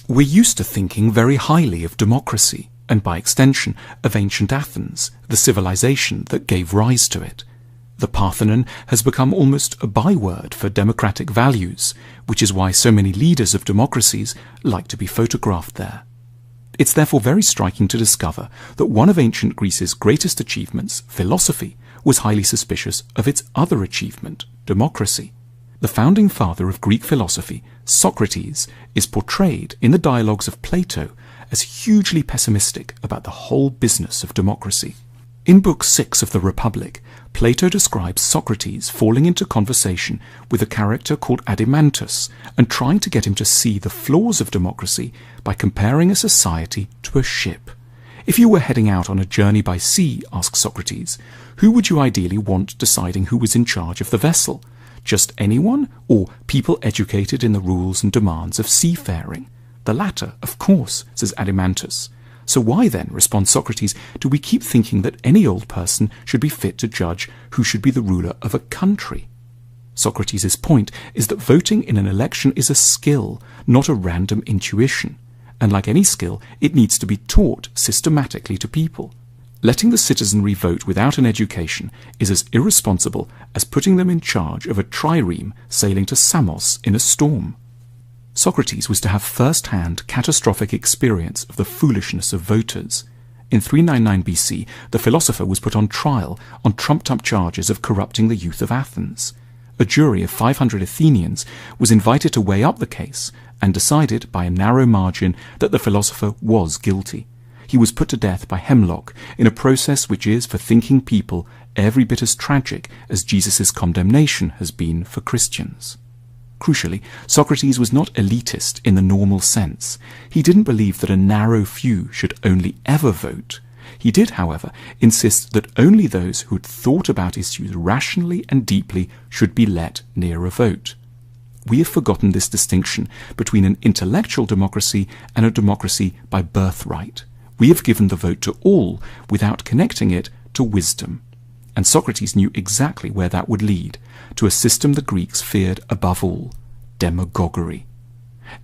We're used to thinking very highly of democracy, and by extension of ancient Athens, the civilization that gave rise to it. The Parthenon has become almost a byword for democratic values, which is why so many leaders of democracies like to be photographed there. It's therefore very striking to discover that one of ancient Greece's greatest achievements, philosophy, was highly suspicious of its other achievement, democracy. The founding father of Greek philosophy, Socrates, is portrayed in the dialogues of Plato as hugely pessimistic about the whole business of democracy. In Book 6 of the Republic, Plato describes Socrates falling into conversation with a character called Adimantus and trying to get him to see the flaws of democracy by comparing a society to a ship. If you were heading out on a journey by sea, asks Socrates, who would you ideally want deciding who was in charge of the vessel? Just anyone, or people educated in the rules and demands of seafaring? The latter, of course, says Adimantus. So why then, responds Socrates, do we keep thinking that any old person should be fit to judge who should be the ruler of a country? Socrates' point is that voting in an election is a skill, not a random intuition. And like any skill, it needs to be taught systematically to people. Letting the citizenry vote without an education is as irresponsible as putting them in charge of a trireme sailing to Samos in a storm. Socrates was to have first-hand catastrophic experience of the foolishness of voters. In 399 BC, the philosopher was put on trial on trumped-up charges of corrupting the youth of Athens. A jury of 500 Athenians was invited to weigh up the case and decided by a narrow margin that the philosopher was guilty. He was put to death by hemlock in a process which is, for thinking people, every bit as tragic as Jesus' condemnation has been for Christians. Crucially, Socrates was not elitist in the normal sense. He didn't believe that a narrow few should only ever vote. He did, however, insist that only those who had thought about issues rationally and deeply should be let near a vote. We have forgotten this distinction between an intellectual democracy and a democracy by birthright. We have given the vote to all without connecting it to wisdom. And Socrates knew exactly where that would lead, to a system the Greeks feared above all, demagoguery.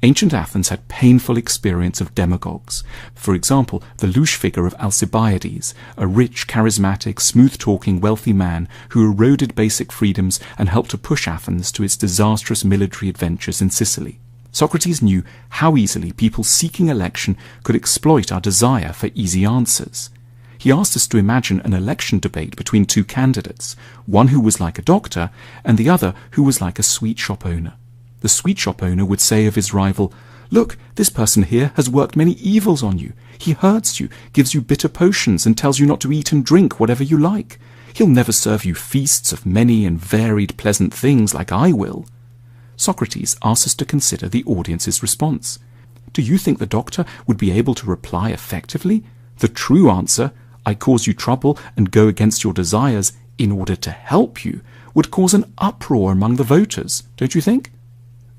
Ancient Athens had painful experience of demagogues. For example, the louche figure of Alcibiades, a rich, charismatic, smooth-talking, wealthy man who eroded basic freedoms and helped to push Athens to its disastrous military adventures in Sicily. Socrates knew how easily people seeking election could exploit our desire for easy answers. He asked us to imagine an election debate between two candidates, one who was like a doctor and the other who was like a sweet shop owner. The sweet shop owner would say of his rival, "Look, this person here has worked many evils on you. He hurts you, gives you bitter potions, and tells you not to eat and drink whatever you like. He'll never serve you feasts of many and varied pleasant things like I will." Socrates asks us to consider the audience's response. Do you think the doctor would be able to reply effectively? The true answer, "I cause you trouble and go against your desires in order to help you," would cause an uproar among the voters, don't you think?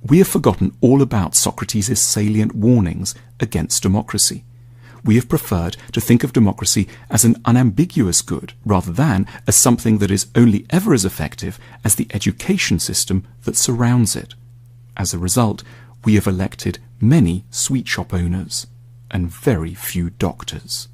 We have forgotten all about Socrates' salient warnings against democracy. We have preferred to think of democracy as an unambiguous good rather than as something that is only ever as effective as the education system that surrounds it. As a result, we have elected many sweet shop owners and very few doctors.